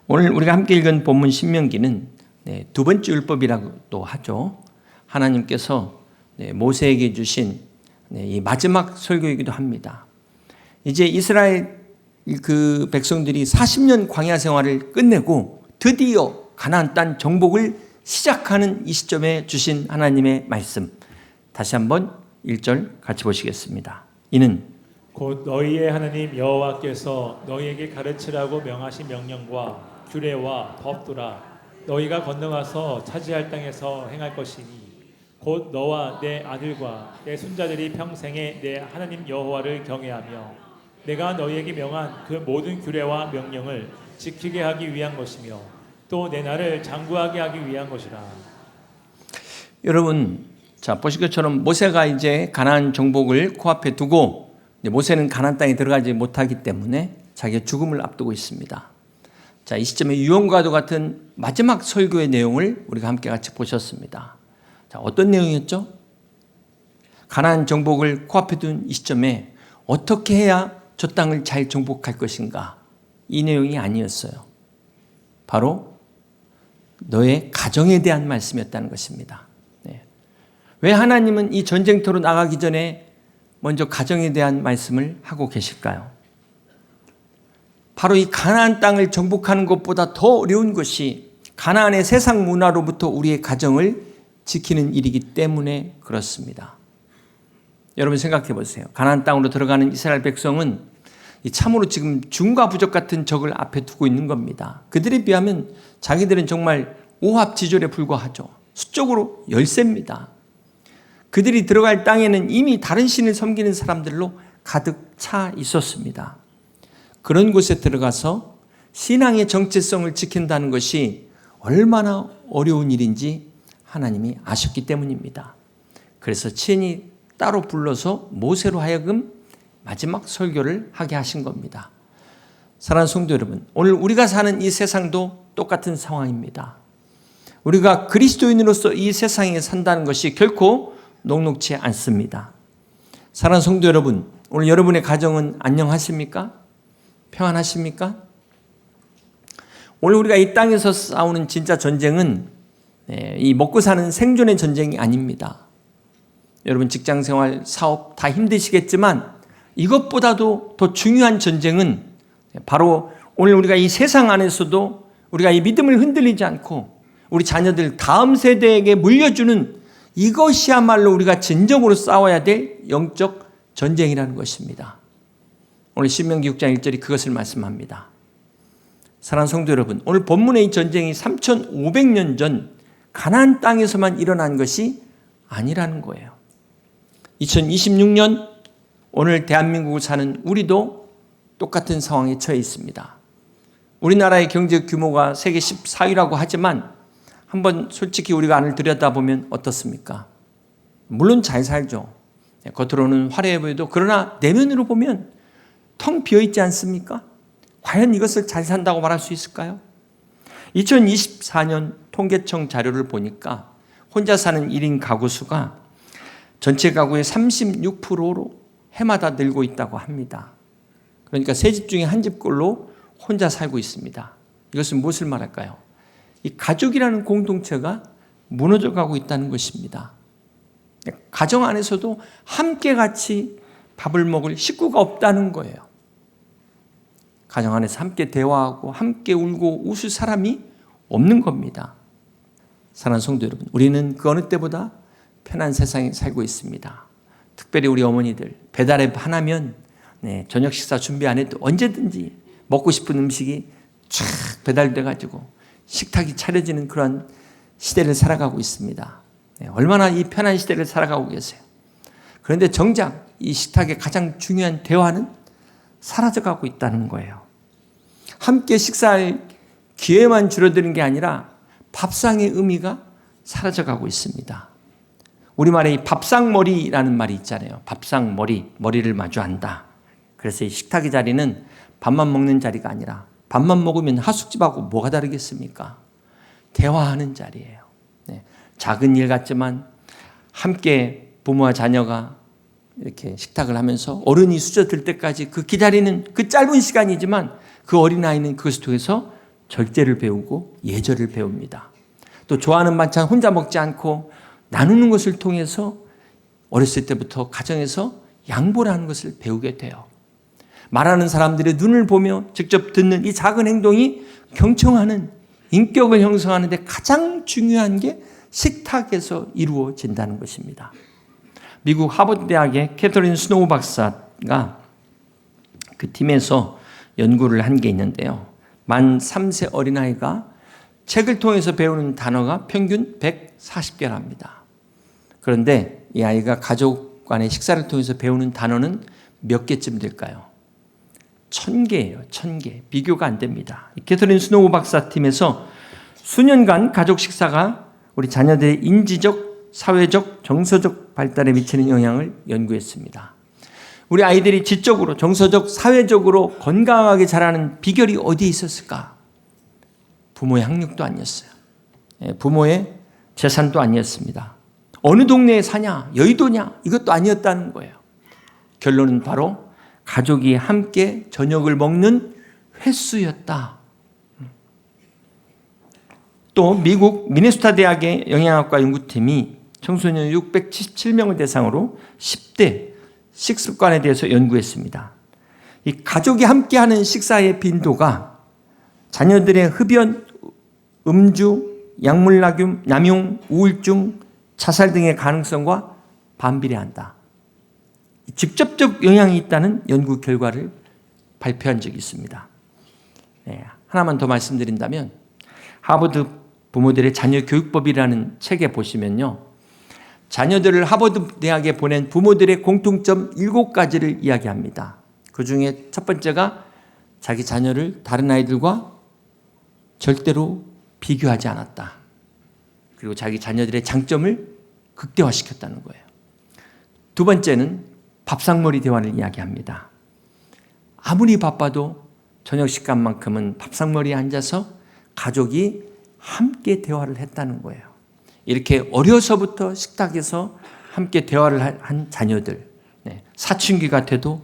오늘 우리가 함께 읽은 본문 신명기는 두 번째 율법이라고도 하죠. 하나님께서 모세에게 주신 이 마지막 설교이기도 합니다. 이제 이스라엘 그 백성들이 40년 광야 생활을 끝내고 드디어 가나안 땅 정복을 시작하는 이 시점에 주신 하나님의 말씀, 다시 한번 1절 같이 보시겠습니다. 이는 곧 너희의 하나님 여호와께서 너희에게 가르치라고 명하신 명령과 규례와 법도라. 너희가 건너가서 차지할 땅에서 행할 것이니 곧 너와 내 아들과 내 손자들이 평생에 내 하나님 여호와를 경외하며 내가 너희에게 명한 그 모든 규례와 명령을 지키게 하기 위한 것이며 또 내 나를 장구하게 하기 위한 것이라. 여러분, 자 보실 것처럼 모세가 이제 가나안 정복을 코앞에 두고 모세는 가나안 땅에 들어가지 못하기 때문에 자기의 죽음을 앞두고 있습니다. 자, 이 시점에 유언과도 같은 마지막 설교의 내용을 우리가 함께 같이 보셨습니다. 자, 어떤 내용이었죠? 가나안 정복을 코앞에 둔 이 시점에 어떻게 해야 저 땅을 잘 정복할 것인가? 이 내용이 아니었어요. 바로 너의 가정에 대한 말씀이었다는 것입니다. 왜 하나님은 이 전쟁터로 나가기 전에 먼저 가정에 대한 말씀을 하고 계실까요? 바로 이 가나안 땅을 정복하는 것보다 더 어려운 것이 가나안의 세상 문화로부터 우리의 가정을 지키는 일이기 때문에 그렇습니다. 여러분 생각해 보세요. 가나안 땅으로 들어가는 이스라엘 백성은 참으로 지금 중과 부족 같은 적을 앞에 두고 있는 겁니다. 그들에 비하면 자기들은 정말 오합지졸에 불과하죠. 수적으로 열세입니다. 그들이 들어갈 땅에는 이미 다른 신을 섬기는 사람들로 가득 차 있었습니다. 그런 곳에 들어가서 신앙의 정체성을 지킨다는 것이 얼마나 어려운 일인지 하나님이 아셨기 때문입니다. 그래서 친히 따로 불러서 모세로 하여금 마지막 설교를 하게 하신 겁니다. 사랑하는 성도 여러분, 오늘 우리가 사는 이 세상도 똑같은 상황입니다. 우리가 그리스도인으로서 이 세상에 산다는 것이 결코 녹록지 않습니다. 사랑하는 성도 여러분, 오늘 여러분의 가정은 안녕하십니까? 평안하십니까? 오늘 우리가 이 땅에서 싸우는 진짜 전쟁은 이 먹고 사는 생존의 전쟁이 아닙니다. 여러분 직장생활, 사업 다 힘드시겠지만 이것보다도 더 중요한 전쟁은 바로 오늘 우리가 이 세상 안에서도 우리가 이 믿음을 흔들리지 않고 우리 자녀들 다음 세대에게 물려주는 이것이야말로 우리가 진정으로 싸워야 될 영적 전쟁이라는 것입니다. 오늘 신명기 6장 1절이 그것을 말씀합니다. 사랑하는 성도 여러분, 오늘 본문의 이 전쟁이 3500년 전 가나안 땅에서만 일어난 것이 아니라는 거예요. 2026년 오늘 대한민국을 사는 우리도 똑같은 상황에 처해 있습니다. 우리나라의 경제 규모가 세계 14위라고 하지만 한번 솔직히 우리가 안을 들여다보면 어떻습니까? 물론 잘 살죠. 겉으로는 화려해 보여도 그러나 내면으로 보면 텅 비어있지 않습니까? 과연 이것을 잘 산다고 말할 수 있을까요? 2024년 통계청 자료를 보니까 혼자 사는 1인 가구 수가 전체 가구의 36%로 해마다 늘고 있다고 합니다. 그러니까 세 집 중에 한 집꼴로 혼자 살고 있습니다. 이것은 무엇을 말할까요? 이 가족이라는 공동체가 무너져가고 있다는 것입니다. 가정 안에서도 함께 같이 밥을 먹을 식구가 없다는 거예요. 가정 안에서 함께 대화하고 함께 울고 웃을 사람이 없는 겁니다. 사랑하는 성도 여러분, 우리는 그 어느 때보다 편한 세상에 살고 있습니다. 특별히 우리 어머니들 배달앱 하나면 저녁 식사 준비 안 해도 언제든지 먹고 싶은 음식이 쫙 배달돼가지고 식탁이 차려지는 그런 시대를 살아가고 있습니다. 얼마나 이 편한 시대를 살아가고 계세요. 그런데 정작 이 식탁의 가장 중요한 대화는 사라져가고 있다는 거예요. 함께 식사할 기회만 줄어드는 게 아니라 밥상의 의미가 사라져가고 있습니다. 우리말에 이 밥상머리라는 말이 있잖아요. 밥상머리, 머리를 마주한다. 그래서 이 식탁의 자리는 밥만 먹는 자리가 아니라 밥만 먹으면 하숙집하고 뭐가 다르겠습니까? 대화하는 자리예요. 작은 일 같지만 함께 부모와 자녀가 이렇게 식탁을 하면서 어른이 수저들 때까지 그 기다리는 그 짧은 시간이지만 그 어린아이는 그것을 통해서 절제를 배우고 예절을 배웁니다. 또 좋아하는 반찬 혼자 먹지 않고 나누는 것을 통해서 어렸을 때부터 가정에서 양보를 하는 것을 배우게 돼요. 말하는 사람들의 눈을 보며 직접 듣는 이 작은 행동이 경청하는 인격을 형성하는 데 가장 중요한 게 식탁에서 이루어진다는 것입니다. 미국 하버드 대학의 캐서린 스노우 박사가 그 팀에서 연구를 한 게 있는데요. 만 3세 어린아이가 책을 통해서 배우는 단어가 평균 140개랍니다. 그런데 이 아이가 가족 간의 식사를 통해서 배우는 단어는 몇 개쯤 될까요? 1000개예요. 1000개. 비교가 안 됩니다. 캐서린 스노우 박사 팀에서 수년간 가족 식사가 우리 자녀들의 인지적, 사회적, 정서적 발달에 미치는 영향을 연구했습니다. 우리 아이들이 지적으로, 정서적, 사회적으로 건강하게 자라는 비결이 어디에 있었을까? 부모의 학력도 아니었어요. 부모의 재산도 아니었습니다. 어느 동네에 사냐, 여의도냐, 이것도 아니었다는 거예요. 결론은 바로 가족이 함께 저녁을 먹는 횟수였다. 또 미국 미네소타 대학의 영양학과 연구팀이 청소년 677명을 대상으로 10대 식습관에 대해서 연구했습니다. 이 가족이 함께하는 식사의 빈도가 자녀들의 흡연, 음주, 약물 남용, 우울증, 자살 등의 가능성과 반비례한다. 직접적 영향이 있다는 연구 결과를 발표한 적이 있습니다. 하나만 더 말씀드린다면 하버드 부모들의 자녀 교육법이라는 책에 보시면요. 자녀들을 하버드 대학에 보낸 부모들의 공통점 7가지를 이야기합니다. 그 중에 첫 번째가 자기 자녀를 다른 아이들과 절대로 비교하지 않았다. 그리고 자기 자녀들의 장점을 극대화시켰다는 거예요. 두 번째는 밥상머리 대화를 이야기합니다. 아무리 바빠도 저녁 시간만큼은 밥상머리에 앉아서 가족이 함께 대화를 했다는 거예요. 이렇게 어려서부터 식탁에서 함께 대화를 한 자녀들, 사춘기가 돼도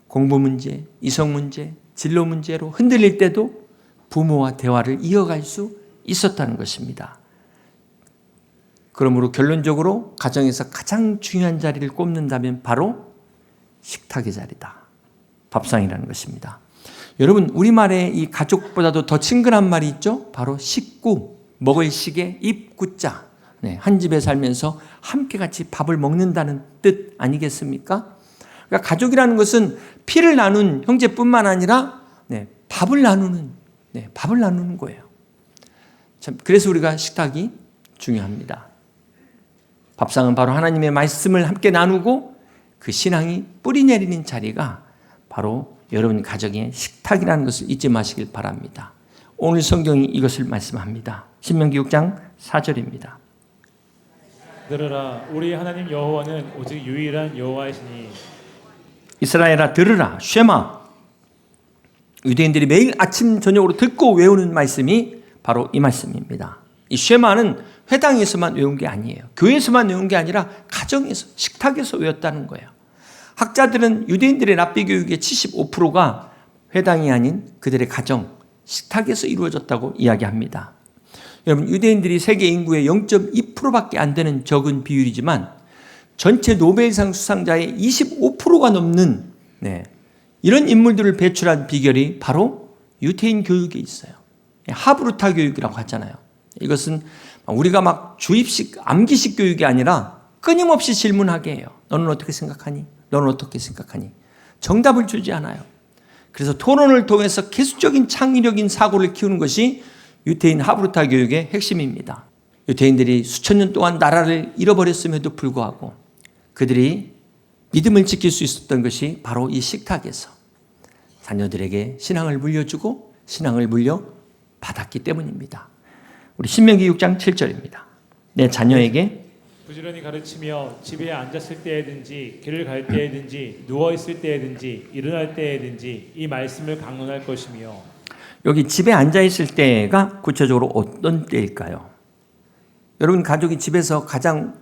공부 문제, 이성 문제, 진로 문제로 흔들릴 때도 부모와 대화를 이어갈 수 있었다는 것입니다. 그러므로 결론적으로 가정에서 가장 중요한 자리를 꼽는다면 바로 식탁의 자리다. 밥상이라는 것입니다. 여러분, 우리말에 이 가족보다도 더 친근한 말이 있죠? 바로 식구, 먹을 시계, 입구자. 한 집에 살면서 함께 같이 밥을 먹는다는 뜻 아니겠습니까? 그러니까 가족이라는 것은 피를 나눈 형제뿐만 아니라 밥을 나누는 거예요. 참, 그래서 우리가 식탁이 중요합니다. 밥상은 바로 하나님의 말씀을 함께 나누고 그 신앙이 뿌리 내리는 자리가 바로 여러분 가정의 식탁이라는 것을 잊지 마시길 바랍니다. 오늘 성경이 이것을 말씀합니다. 신명기 6장 4절입니다. 들으라, 우리 하나님 여호와는 오직 유일한 여호와이시니. 이스라엘아 들으라, 쉐마. 유대인들이 매일 아침 저녁으로 듣고 외우는 말씀이 바로 이 말씀입니다. 이 쉐마는 회당에서만 외운 게 아니에요. 교회에서만 외운 게 아니라 가정에서, 식탁에서 외웠다는 거예요. 학자들은 유대인들의 랍비 교육의 75%가 회당이 아닌 그들의 가정, 식탁에서 이루어졌다고 이야기합니다. 여러분, 유대인들이 세계 인구의 0.2%밖에 안 되는 적은 비율이지만 전체 노벨상 수상자의 25%가 넘는 이런 인물들을 배출한 비결이 바로 유대인 교육에 있어요. 하브루타 교육이라고 하잖아요. 이것은 우리가 막 주입식, 암기식 교육이 아니라 끊임없이 질문하게 해요. 너는 어떻게 생각하니? 너는 어떻게 생각하니? 정답을 주지 않아요. 그래서 토론을 통해서 계속적인 창의력인 사고를 키우는 것이 유대인 하브루타 교육의 핵심입니다. 유대인들이 수천 년 동안 나라를 잃어버렸음에도 불구하고 그들이 믿음을 지킬 수 있었던 것이 바로 이 식탁에서 자녀들에게 신앙을 물려주고 신앙을 물려받았기 때문입니다. 우리 신명기 6장 7절입니다. 내 자녀에게 부지런히 가르치며 집에 앉았을 때에든지 길을 갈 때에든지 누워 있을 때에든지 일어날 때에든지 이 말씀을 강론할 것이며. 여기 집에 앉아 있을 때가 구체적으로 어떤 때일까요? 여러분 가족이 집에서 가장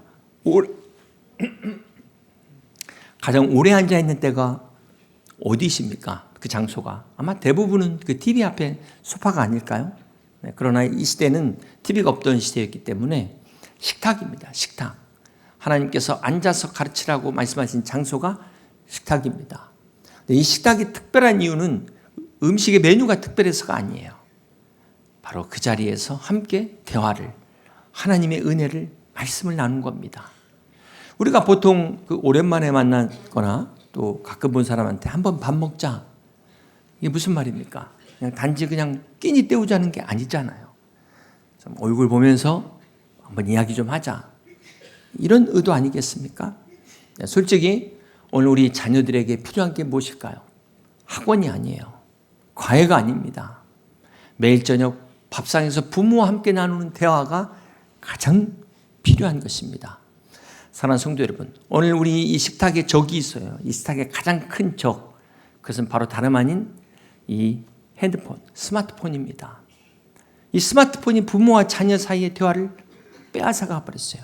오래 앉아 있는 때가 어디십니까? 그 장소가 아마 대부분은 그 TV 앞에 소파가 아닐까요? 네, 그러나 이 시대는 TV가 없던 시대였기 때문에 식탁입니다. 식탁. 하나님께서 앉아서 가르치라고 말씀하신 장소가 식탁입니다. 이 식탁이 특별한 이유는 음식의 메뉴가 특별해서가 아니에요. 바로 그 자리에서 함께 대화를, 하나님의 은혜를, 말씀을 나눈 겁니다. 우리가 보통 그 오랜만에 만났거나 또 가끔 본 사람한테 한번 밥 먹자. 이게 무슨 말입니까? 그냥 단지 그냥 끼니 때우자는 게 아니잖아요. 좀 얼굴 보면서 한번 이야기 좀 하자. 이런 의도 아니겠습니까? 솔직히 오늘 우리 자녀들에게 필요한 게 무엇일까요? 학원이 아니에요. 과외가 아닙니다. 매일 저녁 밥상에서 부모와 함께 나누는 대화가 가장 필요한 것입니다. 사랑하는 성도 여러분, 오늘 우리 이 식탁에 적이 있어요. 이 식탁의 가장 큰 적, 그것은 바로 다름 아닌 이 핸드폰, 스마트폰입니다. 이 스마트폰이 부모와 자녀 사이의 대화를 빼앗아가 버렸어요.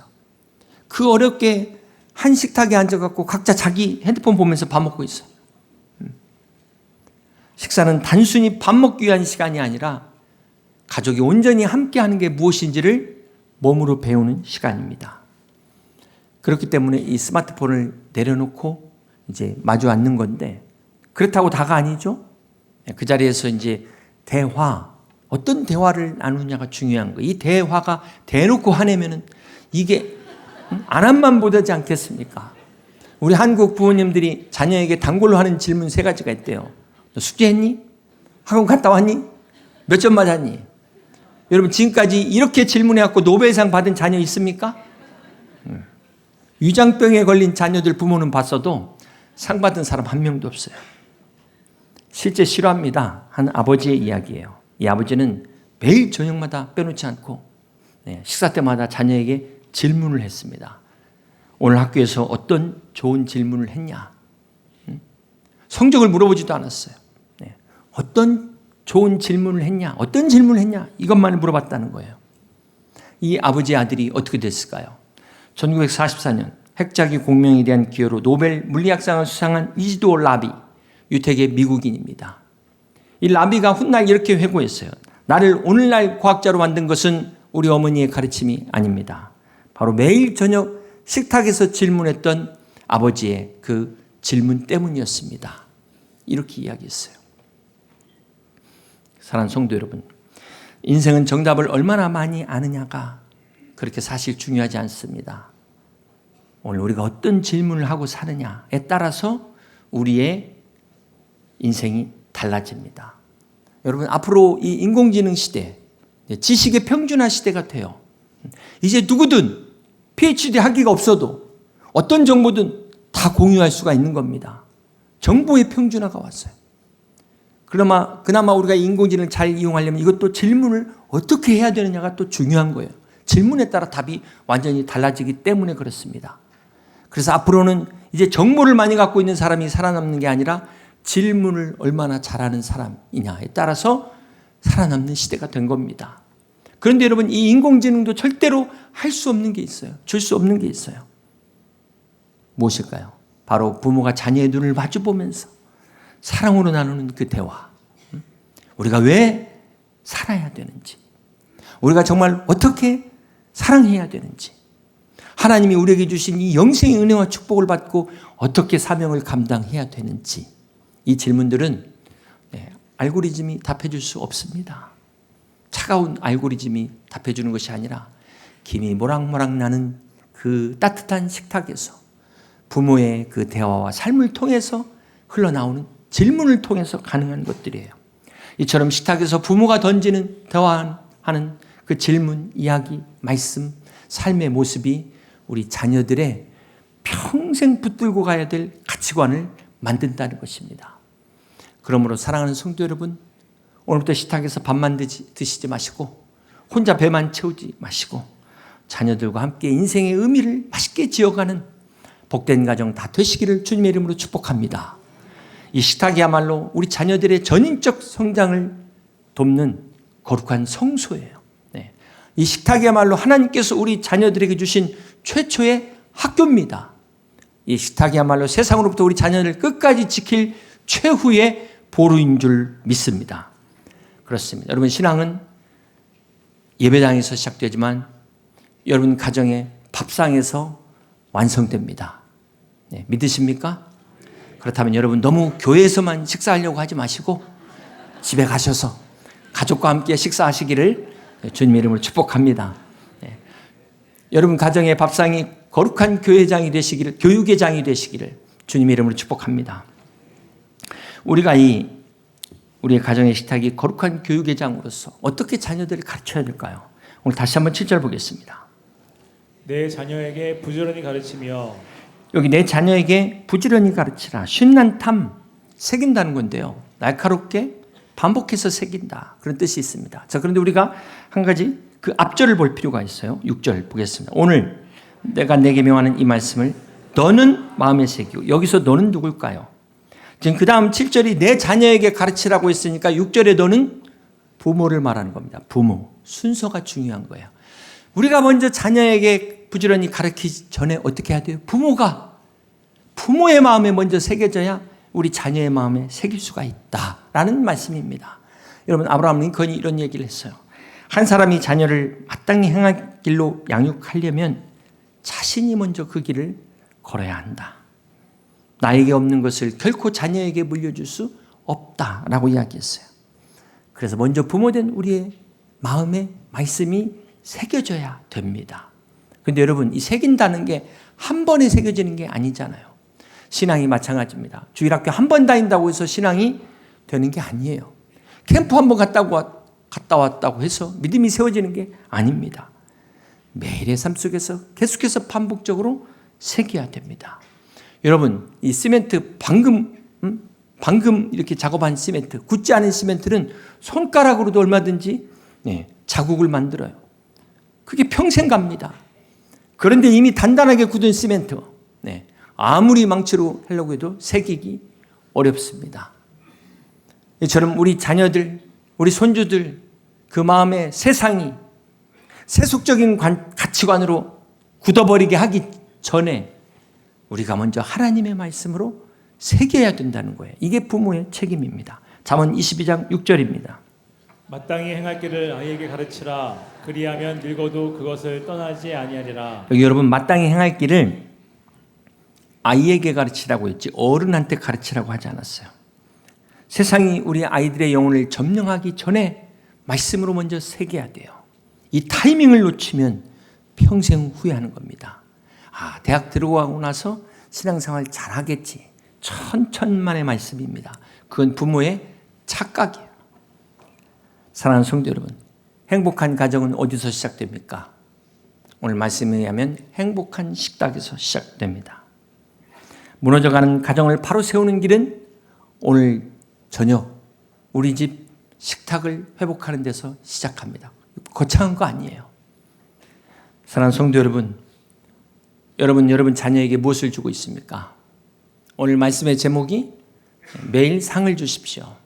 그 어렵게 한 식탁에 앉아갖고 각자 자기 핸드폰 보면서 밥 먹고 있어요. 식사는 단순히 밥 먹기 위한 시간이 아니라 가족이 온전히 함께하는 게 무엇인지를 몸으로 배우는 시간입니다. 그렇기 때문에 이 스마트폰을 내려놓고 이제 마주 앉는 건데, 그렇다고 다가 아니죠. 그 자리에서 이제 대화, 어떤 대화를 나누느냐가 중요한 거예요. 이 대화가 대놓고 화내면은 이게 안 한만 보다지 않겠습니까? 우리 한국 부모님들이 자녀에게 단골로 하는 질문 3가지가 있대요. 너 숙제했니? 학원 갔다 왔니? 몇 점 맞았니? 여러분, 지금까지 이렇게 질문해갖고 노벨상 받은 자녀 있습니까? 위장병에 걸린 자녀들 부모는 봤어도 상 받은 사람 한 명도 없어요. 실제 실화입니다. 한 아버지의 이야기예요. 이 아버지는 매일 저녁마다 빼놓지 않고 식사 때마다 자녀에게 질문을 했습니다. 오늘 학교에서 어떤 좋은 질문을 했냐? 성적을 물어보지도 않았어요. 어떤 좋은 질문을 했냐? 어떤 질문을 했냐? 이것만을 물어봤다는 거예요. 이 아버지의 아들이 어떻게 됐을까요? 1944년 핵자기 공명에 대한 기여로 노벨 물리학상을 수상한 이지도어 라비, 유택의 미국인입니다. 이 라비가 훗날 이렇게 회고했어요. 나를 오늘날 과학자로 만든 것은 우리 어머니의 가르침이 아닙니다. 바로 매일 저녁 식탁에서 질문했던 아버지의 그 질문 때문이었습니다. 이렇게 이야기했어요. 사랑하는 성도 여러분, 인생은 정답을 얼마나 많이 아느냐가 그렇게 사실 중요하지 않습니다. 오늘 우리가 어떤 질문을 하고 사느냐에 따라서 우리의 인생이 달라집니다. 여러분, 앞으로 이 인공지능 시대, 지식의 평준화 시대가 돼요. 이제 누구든 PhD 학위가 없어도 어떤 정보든 다 공유할 수가 있는 겁니다. 정보의 평준화가 왔어요. 그나마 우리가 인공지능을 잘 이용하려면 이것도 질문을 어떻게 해야 되느냐가 또 중요한 거예요. 질문에 따라 답이 완전히 달라지기 때문에 그렇습니다. 그래서 앞으로는 이제 정보를 많이 갖고 있는 사람이 살아남는 게 아니라 질문을 얼마나 잘하는 사람이냐에 따라서 살아남는 시대가 된 겁니다. 그런데 여러분, 이 인공지능도 절대로 할 수 없는 게 있어요. 줄 수 없는 게 있어요. 무엇일까요? 바로 부모가 자녀의 눈을 마주보면서 사랑으로 나누는 그 대화. 우리가 왜 살아야 되는지, 우리가 정말 어떻게 사랑해야 되는지, 하나님이 우리에게 주신 이 영생의 은혜와 축복을 받고 어떻게 사명을 감당해야 되는지, 이 질문들은 알고리즘이 답해줄 수 없습니다. 차가운 알고리즘이 답해주는 것이 아니라 김이 모락모락 나는 그 따뜻한 식탁에서 부모의 그 대화와 삶을 통해서 흘러나오는 질문을 통해서 가능한 것들이에요. 이처럼 식탁에서 부모가 던지는 대화하는 그 질문, 이야기, 말씀, 삶의 모습이 우리 자녀들의 평생 붙들고 가야 될 가치관을 만든다는 것입니다. 그러므로 사랑하는 성도 여러분, 오늘부터 식탁에서 밥만 드시지 마시고 혼자 배만 채우지 마시고 자녀들과 함께 인생의 의미를 맛있게 지어가는 복된 가정 다 되시기를 주님의 이름으로 축복합니다. 이 식탁이야말로 우리 자녀들의 전인적 성장을 돕는 거룩한 성소예요. 이 식탁이야말로 하나님께서 우리 자녀들에게 주신 최초의 학교입니다. 이 식탁이야말로 세상으로부터 우리 자녀를 끝까지 지킬 최후의 보루인 줄 믿습니다. 그렇습니다. 여러분, 신앙은 예배당에서 시작되지만 여러분 가정의 밥상에서 완성됩니다. 네, 믿으십니까? 그렇다면 여러분 너무 교회에서만 식사하려고 하지 마시고 집에 가셔서 가족과 함께 식사하시기를 주님의 이름으로 축복합니다. 네. 여러분 가정의 밥상이 거룩한 교회장이 되시기를, 교육의장이 되시기를 주님의 이름으로 축복합니다. 우리가 우리의 가정의 식탁이 거룩한 교육의장으로서 어떻게 자녀들을 가르쳐야 될까요? 오늘 다시 한번 7절 보겠습니다. 내 자녀에게 부지런히 가르치며 여기 내 자녀에게 부지런히 가르치라. 쉰난탐, 새긴다는 건데요. 날카롭게 반복해서 새긴다. 그런 뜻이 있습니다. 자, 그런데 우리가 한 가지 그 앞절을 볼 필요가 있어요. 6절 보겠습니다. 오늘 내가 내게 명하는 이 말씀을 너는 마음에 새기고, 여기서 너는 누굴까요? 지금 그 다음 7절이 내 자녀에게 가르치라고 했으니까 6절에 너는 부모를 말하는 겁니다. 부모. 순서가 중요한 거예요. 우리가 먼저 자녀에게 부지런히 가르치기 전에 어떻게 해야 돼요? 부모의 마음에 먼저 새겨져야 우리 자녀의 마음에 새길 수가 있다라는 말씀입니다. 여러분, 아브라함 링컨이 이런 얘기를 했어요. 한 사람이 자녀를 마땅히 행할 길로 양육하려면 자신이 먼저 그 길을 걸어야 한다. 나에게 없는 것을 결코 자녀에게 물려줄 수 없다라고 이야기했어요. 그래서 먼저 부모된 우리의 마음에 말씀이 새겨져야 됩니다. 그런데 여러분, 이 새긴다는 게 한 번에 새겨지는 게 아니잖아요. 신앙이 마찬가지입니다. 주일학교 한 번 다닌다고 해서 신앙이 되는 게 아니에요. 캠프 한 번 갔다 왔다고 해서 믿음이 세워지는 게 아닙니다. 매일의 삶 속에서 계속해서 반복적으로 새겨야 됩니다. 여러분, 이 시멘트 방금 이렇게 작업한 시멘트, 굳지 않은 시멘트는 손가락으로도 얼마든지 자국을 만들어요. 그게 평생 갑니다. 그런데 이미 단단하게 굳은 시멘트, 아무리 망치로 하려고 해도 새기기 어렵습니다. 이처럼 우리 자녀들, 우리 손주들, 그 마음에 세상이 세속적인 가치관으로 굳어버리게 하기 전에 우리가 먼저 하나님의 말씀으로 새겨야 된다는 거예요. 이게 부모의 책임입니다. 잠언 22장 6절입니다. 마땅히 행할 길을 아이에게 가르치라. 그리하면 늙어도 그것을 떠나지 아니하리라. 여기 여러분, 마땅히 행할 길을 아이에게 가르치라고 했지 어른한테 가르치라고 하지 않았어요. 세상이 우리 아이들의 영혼을 점령하기 전에 말씀으로 먼저 새겨야 돼요. 이 타이밍을 놓치면 평생 후회하는 겁니다. 대학 들어가고 나서 신앙생활 잘하겠지. 천천만의 말씀입니다. 그건 부모의 착각이에요. 사랑하는 성도 여러분, 행복한 가정은 어디서 시작됩니까? 오늘 말씀에 의하면 행복한 식탁에서 시작됩니다. 무너져가는 가정을 바로 세우는 길은 오늘 저녁 우리 집 식탁을 회복하는 데서 시작합니다. 거창한 거 아니에요. 사랑하는 성도 여러분, 여러분 자녀에게 무엇을 주고 있습니까? 오늘 말씀의 제목이 매일 상을 주십시오.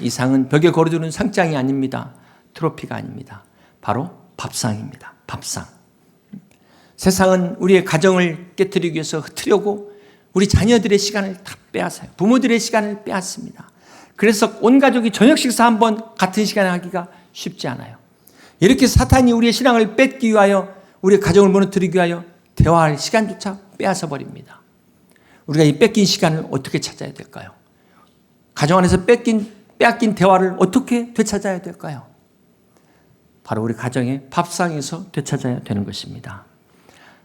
이 상은 벽에 걸어두는 상장이 아닙니다. 트로피가 아닙니다. 바로 밥상입니다. 밥상. 세상은 우리의 가정을 깨뜨리기 위해서 흐트려고 우리 자녀들의 시간을 다 빼앗아요. 부모들의 시간을 빼앗습니다. 그래서 온 가족이 저녁 식사 한 번 같은 시간에 하기가 쉽지 않아요. 이렇게 사탄이 우리의 신앙을 뺏기 위하여, 우리의 가정을 무너뜨리기 위하여 대화할 시간조차 빼앗아 버립니다. 우리가 이 뺏긴 시간을 어떻게 찾아야 될까요? 가정 안에서 빼앗긴 대화를 어떻게 되찾아야 될까요? 바로 우리 가정의 밥상에서 되찾아야 되는 것입니다.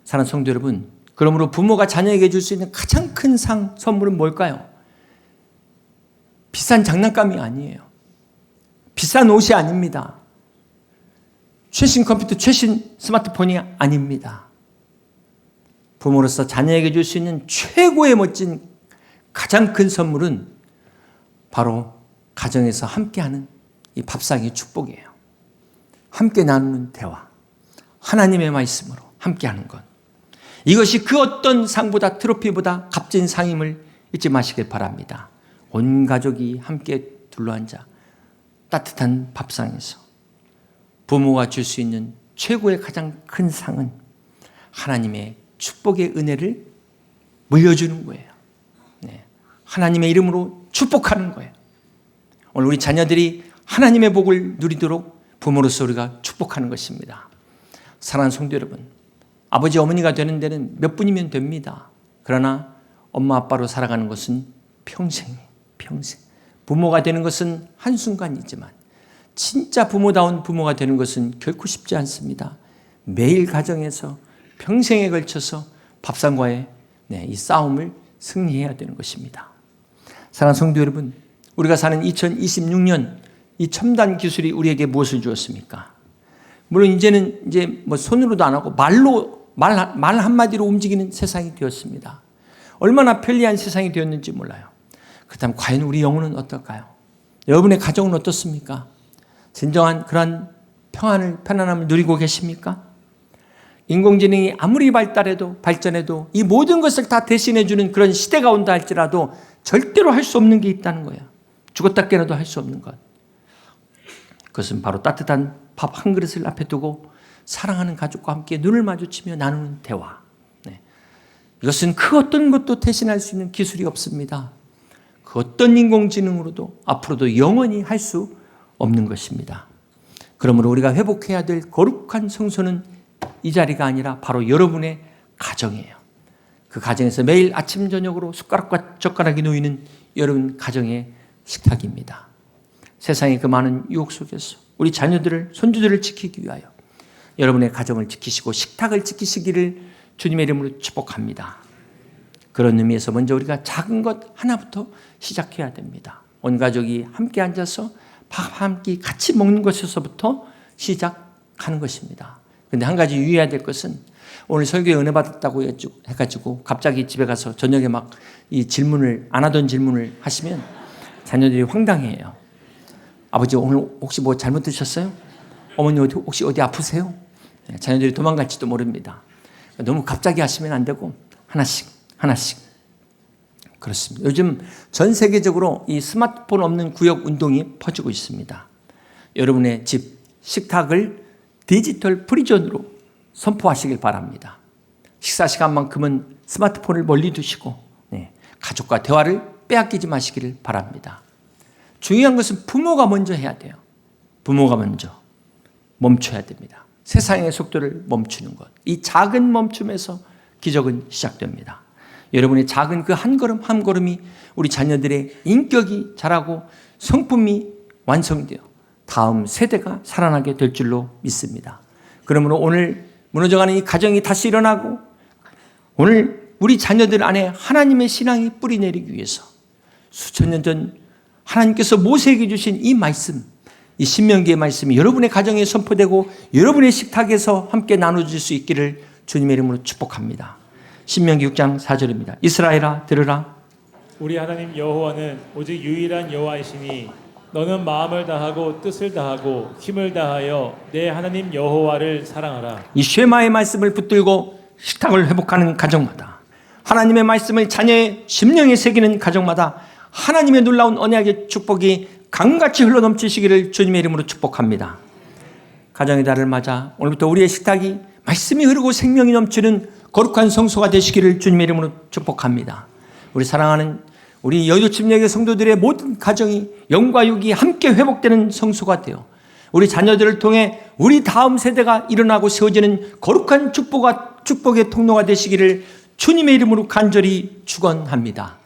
사랑하는 성도 여러분, 그러므로 부모가 자녀에게 줄 수 있는 가장 큰 선물은 뭘까요? 비싼 장난감이 아니에요. 비싼 옷이 아닙니다. 최신 컴퓨터, 최신 스마트폰이 아닙니다. 부모로서 자녀에게 줄 수 있는 최고의 멋진 가장 큰 선물은 바로 가정에서 함께하는 이 밥상의 축복이에요. 함께 나누는 대화, 하나님의 말씀으로 함께하는 것. 이것이 그 어떤 상보다, 트로피보다 값진 상임을 잊지 마시길 바랍니다. 온 가족이 함께 둘러앉아 따뜻한 밥상에서 부모가 줄 수 있는 최고의 가장 큰 상은 하나님의 축복의 은혜를 물려주는 거예요. 하나님의 이름으로 축복하는 거예요. 오늘 우리 자녀들이 하나님의 복을 누리도록 부모로서 우리가 축복하는 것입니다. 사랑하는 성도 여러분, 아버지 어머니가 되는 데는 몇 분이면 됩니다. 그러나 엄마 아빠로 살아가는 것은 평생. 부모가 되는 것은 한순간이지만 진짜 부모다운 부모가 되는 것은 결코 쉽지 않습니다. 매일 가정에서 평생에 걸쳐서 밥상과의 이 싸움을 승리해야 되는 것입니다. 사랑하는 성도 여러분, 우리가 사는 2026년 이 첨단 기술이 우리에게 무엇을 주었습니까? 물론 이제는 뭐 손으로도 안 하고 말 한마디로 움직이는 세상이 되었습니다. 얼마나 편리한 세상이 되었는지 몰라요. 그렇다면 과연 우리 영혼은 어떨까요? 여러분의 가정은 어떻습니까? 진정한 그러한 편안함을 누리고 계십니까? 인공지능이 아무리 발전해도 이 모든 것을 다 대신해주는 그런 시대가 온다 할지라도 절대로 할 수 없는 게 있다는 거예요. 죽었다 깨어나도 할 수 없는 것. 그것은 바로 따뜻한 밥 한 그릇을 앞에 두고 사랑하는 가족과 함께 눈을 마주치며 나누는 대화. 이것은 그 어떤 것도 대신할 수 있는 기술이 없습니다. 그 어떤 인공지능으로도 앞으로도 영원히 할 수 없는 것입니다. 그러므로 우리가 회복해야 될 거룩한 성소는 이 자리가 아니라 바로 여러분의 가정이에요. 그 가정에서 매일 아침 저녁으로 숟가락과 젓가락이 놓이는 여러분 가정의 식탁입니다. 세상의 그 많은 유혹 속에서 우리 자녀들을, 손주들을 지키기 위하여 여러분의 가정을 지키시고 식탁을 지키시기를 주님의 이름으로 축복합니다. 그런 의미에서 먼저 우리가 작은 것 하나부터 시작해야 됩니다. 온 가족이 함께 앉아서 밥 한 끼 같이 먹는 것에서부터 시작하는 것입니다. 그런데 한 가지 유의해야 될 것은 오늘 설교에 은혜 받았다고 해가지고 갑자기 집에 가서 저녁에 막 이 질문을 안 하던 질문을 하시면 자녀들이 황당해요. 아버지 오늘 혹시 뭐 잘못 드셨어요? 어머니 혹시 어디 아프세요? 자녀들이 도망갈지도 모릅니다. 너무 갑자기 하시면 안 되고 하나씩. 그렇습니다. 요즘 전 세계적으로 이 스마트폰 없는 구역 운동이 퍼지고 있습니다. 여러분의 집, 식탁을 디지털 프리존으로 선포하시길 바랍니다. 식사 시간만큼은 스마트폰을 멀리 두시고 가족과 대화를 빼앗기지 마시기를 바랍니다. 중요한 것은 부모가 먼저 해야 돼요. 부모가 먼저 멈춰야 됩니다. 세상의 속도를 멈추는 것. 이 작은 멈춤에서 기적은 시작됩니다. 여러분의 작은 그 한 걸음 한 걸음이 우리 자녀들의 인격이 자라고 성품이 완성되어 다음 세대가 살아나게 될 줄로 믿습니다. 그러므로 오늘 무너져가는 이 가정이 다시 일어나고 오늘 우리 자녀들 안에 하나님의 신앙이 뿌리 내리기 위해서 수천 년 전 하나님께서 모세에게 주신 이 말씀, 이 신명기의 말씀이 여러분의 가정에 선포되고 여러분의 식탁에서 함께 나눠질 수 있기를 주님의 이름으로 축복합니다. 신명기 6장 4절입니다. 이스라엘아 들으라. 우리 하나님 여호와는 오직 유일한 여호와이시니 너는 마음을 다하고 뜻을 다하고 힘을 다하여 내 하나님 여호와를 사랑하라. 이 쉐마의 말씀을 붙들고 식탁을 회복하는 가정마다 하나님의 말씀을 자녀의 심령에 새기는 가정마다 하나님의 놀라운 언약의 축복이 강같이 흘러넘치시기를 주님의 이름으로 축복합니다. 가정의 달을 맞아 오늘부터 우리의 식탁이 말씀이 흐르고 생명이 넘치는 거룩한 성소가 되시기를 주님의 이름으로 축복합니다. 우리 사랑하는 우리 여의도침략의 성도들의 모든 가정이 영과 육이 함께 회복되는 성소가 되어 우리 자녀들을 통해 우리 다음 세대가 일어나고 세워지는 거룩한 축복의 통로가 되시기를 주님의 이름으로 간절히 축원합니다.